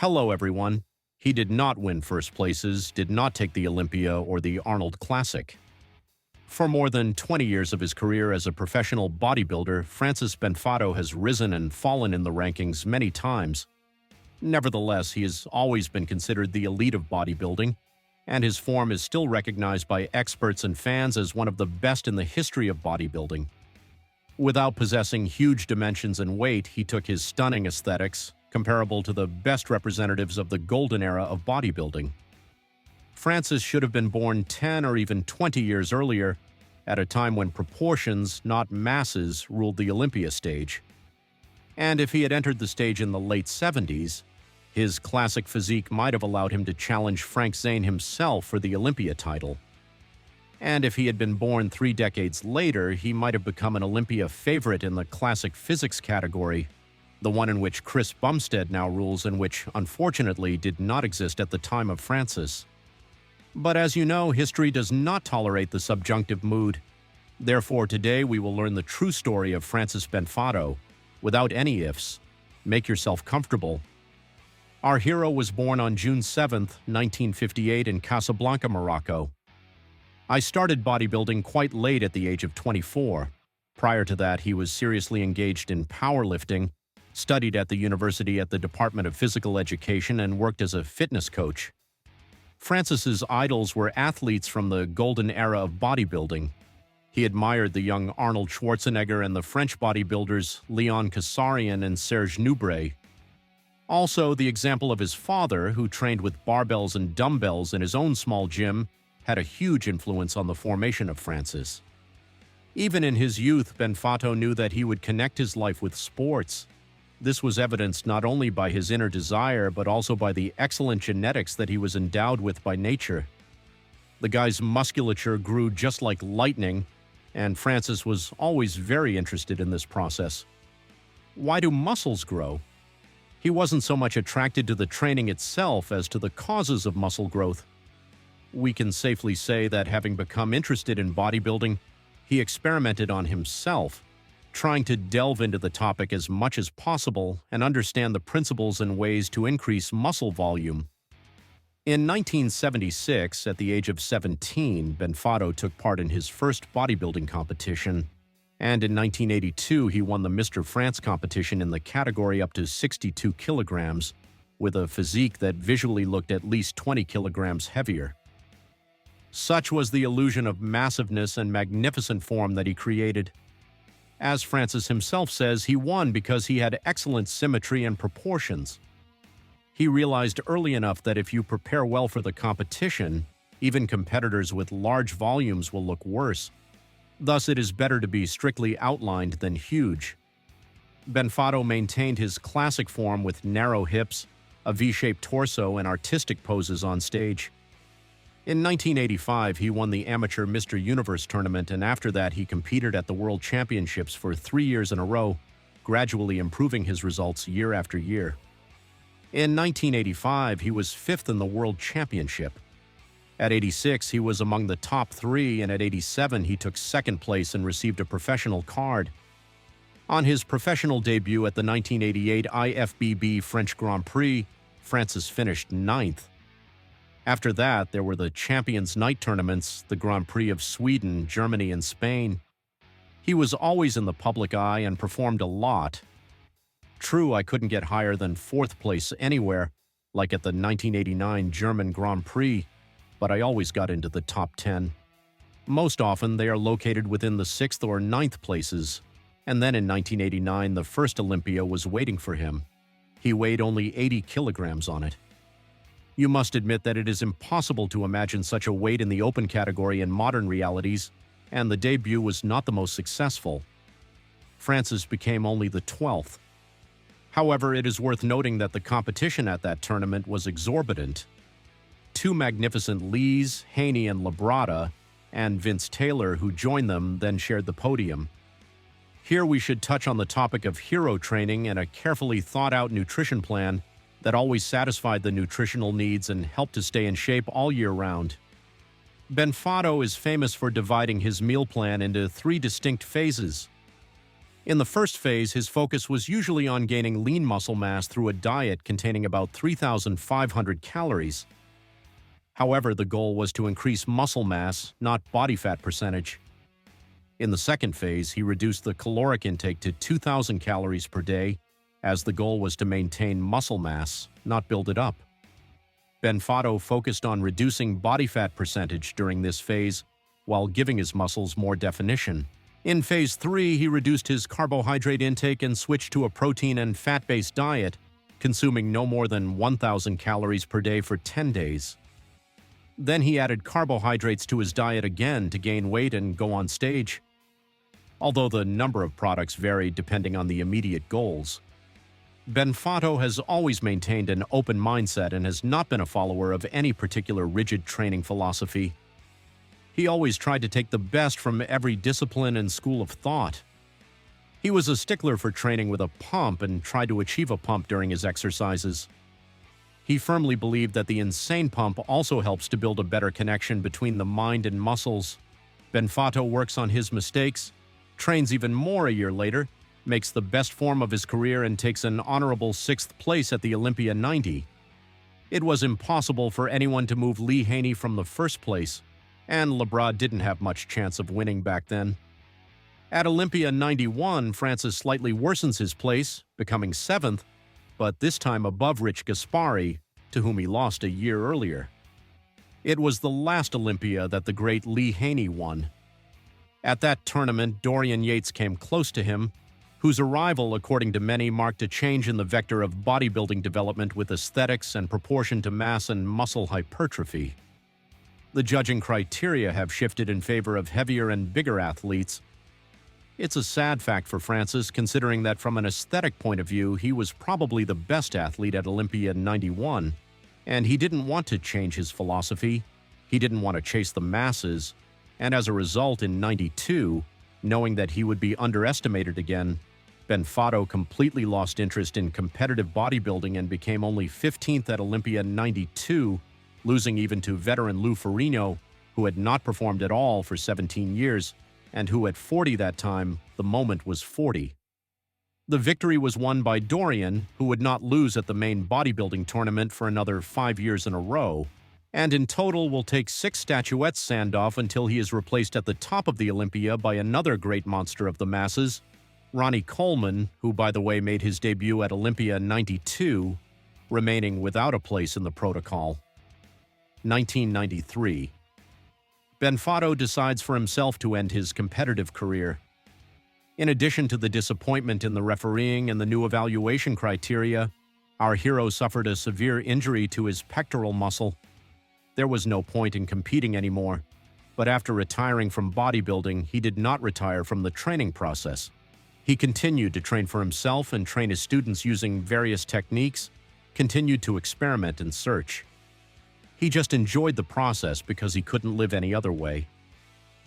Hello, everyone. He did not win first places, did not take the Olympia or the Arnold Classic. For more than 20 years of his career as a professional bodybuilder, Francis Benfatto has risen and fallen in the rankings many times. Nevertheless, he has always been considered the elite of bodybuilding, and his form is still recognized by experts and fans as one of the best in the history of bodybuilding. Without possessing huge dimensions and weight, he took his stunning aesthetics, comparable to the best representatives of the golden era of bodybuilding. Francis should have been born 10 or even 20 years earlier, at a time when proportions, not masses, ruled the Olympia stage. And if he had entered the stage in the late 70s, his classic physique might have allowed him to challenge Frank Zane himself for the Olympia title. And if he had been born 3 decades later, he might have become an Olympia favorite in the classic physics category, the one in which Chris Bumstead now rules and which, unfortunately, did not exist at the time of Francis. But as you know, history does not tolerate the subjunctive mood. Therefore, today we will learn the true story of Francis Benfatto, without any ifs. Make yourself comfortable. Our hero was born on June 7, 1958 in Casablanca, Morocco. I started bodybuilding quite late at the age of 24. Prior to that, he was seriously engaged in powerlifting, studied at the university at the Department of Physical Education, and worked as a fitness coach. Francis's idols were athletes from the golden era of bodybuilding. He admired the young Arnold Schwarzenegger and the French bodybuilders Leon Kassarian and Serge Nubret. Also, the example of his father, who trained with barbells and dumbbells in his own small gym, had a huge influence on the formation of Francis. Even in his youth, Benfatto knew that he would connect his life with sports. This was evidenced not only by his inner desire, but also by the excellent genetics that he was endowed with by nature. The guy's musculature grew just like lightning, and Francis was always very interested in this process. Why do muscles grow? He wasn't so much attracted to the training itself as to the causes of muscle growth. We can safely say that having become interested in bodybuilding, he experimented on himself, trying to delve into the topic as much as possible and understand the principles and ways to increase muscle volume. In 1976, at the age of 17, Benfatto took part in his first bodybuilding competition, and in 1982 he won the Mr. France competition in the category up to 62 kilograms, with a physique that visually looked at least 20 kilograms heavier. Such was the illusion of massiveness and magnificent form that he created. As Francis himself says, he won because he had excellent symmetry and proportions. He realized early enough that if you prepare well for the competition, even competitors with large volumes will look worse. Thus, it is better to be strictly outlined than huge. Benfatto maintained his classic form with narrow hips, a V-shaped torso, and artistic poses on stage. In 1985, he won the amateur Mr. Universe tournament, and after that he competed at the World Championships for 3 years in a row, gradually improving his results year after year. In 1985, he was 5th in the World Championship. At 86, he was among the top 3, and at 87, he took 2nd place and received a professional card. On his professional debut at the 1988 IFBB French Grand Prix, Francis finished 9th. After that, there were the Champions Night tournaments, the Grand Prix of Sweden, Germany, and Spain. He was always in the public eye and performed a lot. True, I couldn't get higher than 4th place anywhere, like at the 1989 German Grand Prix, but I always got into the top 10. Most often, they are located within the 6th or 9th places, and then in 1989, the first Olympia was waiting for him. He weighed only 80 kilograms on it. You must admit that it is impossible to imagine such a weight in the open category in modern realities, and the debut was not the most successful. Francis became only the 12th. However, it is worth noting that the competition at that tournament was exorbitant. 2 magnificent Lees, Haney, and Labrada, and Vince Taylor, who joined them, then shared the podium. Here we should touch on the topic of hero training and a carefully thought-out nutrition plan that always satisfied the nutritional needs and helped to stay in shape all year round. Benfatto is famous for dividing his meal plan into 3 distinct phases. In the first phase, his focus was usually on gaining lean muscle mass through a diet containing about 3,500 calories. However, the goal was to increase muscle mass, not body fat percentage. In the second phase, he reduced the caloric intake to 2,000 calories per day, as the goal was to maintain muscle mass, not build it up. Benfatto focused on reducing body fat percentage during this phase, while giving his muscles more definition. In phase 3, he reduced his carbohydrate intake and switched to a protein and fat-based diet, consuming no more than 1,000 calories per day for 10 days. Then he added carbohydrates to his diet again to gain weight and go on stage. Although the number of products varied depending on the immediate goals. Benfatto has always maintained an open mindset and has not been a follower of any particular rigid training philosophy. He always tried to take the best from every discipline and school of thought. He was a stickler for training with a pump and tried to achieve a pump during his exercises. He firmly believed that the insane pump also helps to build a better connection between the mind and muscles. Benfatto works on his mistakes, trains even more a year later, makes the best form of his career and takes an honorable 6th place at the Olympia 90. It was impossible for anyone to move Lee Haney from the first place, and Lebrad didn't have much chance of winning back then. At Olympia 91, Francis slightly worsens his place, becoming 7th, but this time above Rich Gaspari, to whom he lost a year earlier. It was the last Olympia that the great Lee Haney won. At that tournament, Dorian Yates came close to him, whose arrival, according to many, marked a change in the vector of bodybuilding development with aesthetics and proportion to mass and muscle hypertrophy. The judging criteria have shifted in favor of heavier and bigger athletes. It's a sad fact for Francis, considering that from an aesthetic point of view, he was probably the best athlete at Olympia 91, and he didn't want to change his philosophy, he didn't want to chase the masses, and as a result in 92, knowing that he would be underestimated again, Benfatto completely lost interest in competitive bodybuilding and became only 15th at Olympia 92, losing even to veteran Lou Ferrigno, who had not performed at all for 17 years, and who at 40 that time, the moment was 40. The victory was won by Dorian, who would not lose at the main bodybuilding tournament for another 5 years in a row, and in total will take 6 statuettes sand off until he is replaced at the top of the Olympia by another great monster of the masses, Ronnie Coleman, who by the way made his debut at Olympia 92, remaining without a place in the protocol. 1993. Benfatto decides for himself to end his competitive career. In addition to the disappointment in the refereeing and the new evaluation criteria, our hero suffered a severe injury to his pectoral muscle. There was no point in competing anymore, but after retiring from bodybuilding, he did not retire from the training process. He continued to train for himself and train his students using various techniques, continued to experiment and search. He just enjoyed the process because he couldn't live any other way.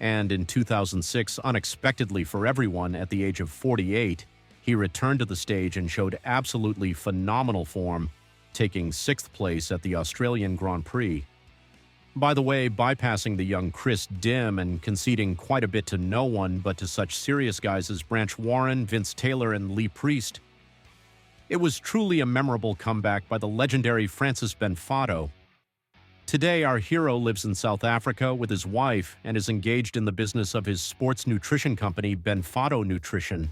And in 2006, unexpectedly for everyone, at the age of 48, he returned to the stage and showed absolutely phenomenal form, taking 6th place at the Australian Grand Prix. By the way, bypassing the young Chris Dim and conceding quite a bit to no one but to such serious guys as Branch Warren, Vince Taylor, and Lee Priest. It was truly a memorable comeback by the legendary Francis Benfatto. Today, our hero lives in South Africa with his wife and is engaged in the business of his sports nutrition company, Benfatto Nutrition.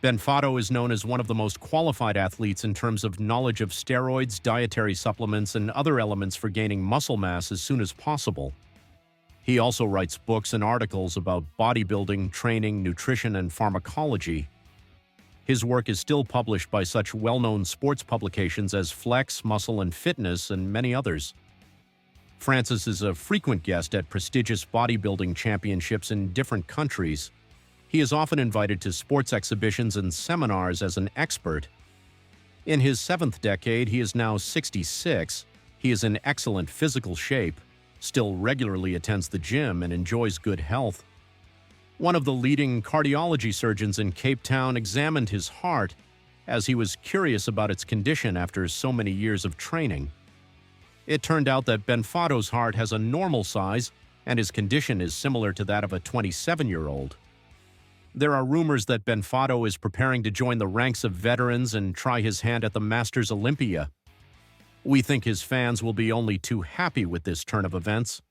Benfatto is known as one of the most qualified athletes in terms of knowledge of steroids, dietary supplements, and other elements for gaining muscle mass as soon as possible. He also writes books and articles about bodybuilding, training, nutrition, and pharmacology. His work is still published by such well-known sports publications as Flex, Muscle and Fitness, and many others. Francis is a frequent guest at prestigious bodybuilding championships in different countries. He is often invited to sports exhibitions and seminars as an expert. In his 7th decade, he is now 66. He is in excellent physical shape, still regularly attends the gym, and enjoys good health. One of the leading cardiology surgeons in Cape Town examined his heart, as he was curious about its condition after so many years of training. It turned out that Benfatto's heart has a normal size, and his condition is similar to that of a 27-year-old. There are rumors that Benfatto is preparing to join the ranks of veterans and try his hand at the Masters Olympia. We think his fans will be only too happy with this turn of events.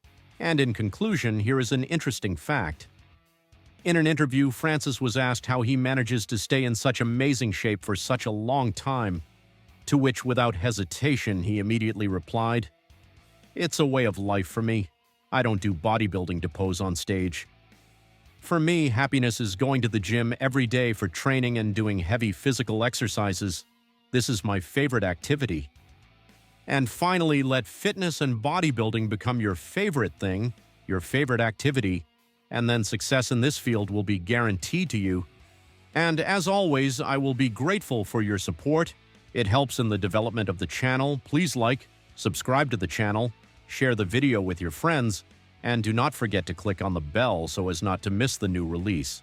And in conclusion, here is an interesting fact. In an interview, Francis was asked how he manages to stay in such amazing shape for such a long time, to which, without hesitation, he immediately replied, "It's a way of life for me. I don't do bodybuilding to pose on stage. For me, happiness is going to the gym every day for training and doing heavy physical exercises. This is my favorite activity." And finally, let fitness and bodybuilding become your favorite thing, your favorite activity, and then success in this field will be guaranteed to you. And as always, I will be grateful for your support. It helps in the development of the channel. Please like, subscribe to the channel, share the video with your friends, and do not forget to click on the bell so as not to miss the new release.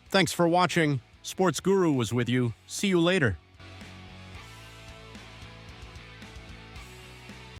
Thanks for watching. Sports Guru was with you. See you later.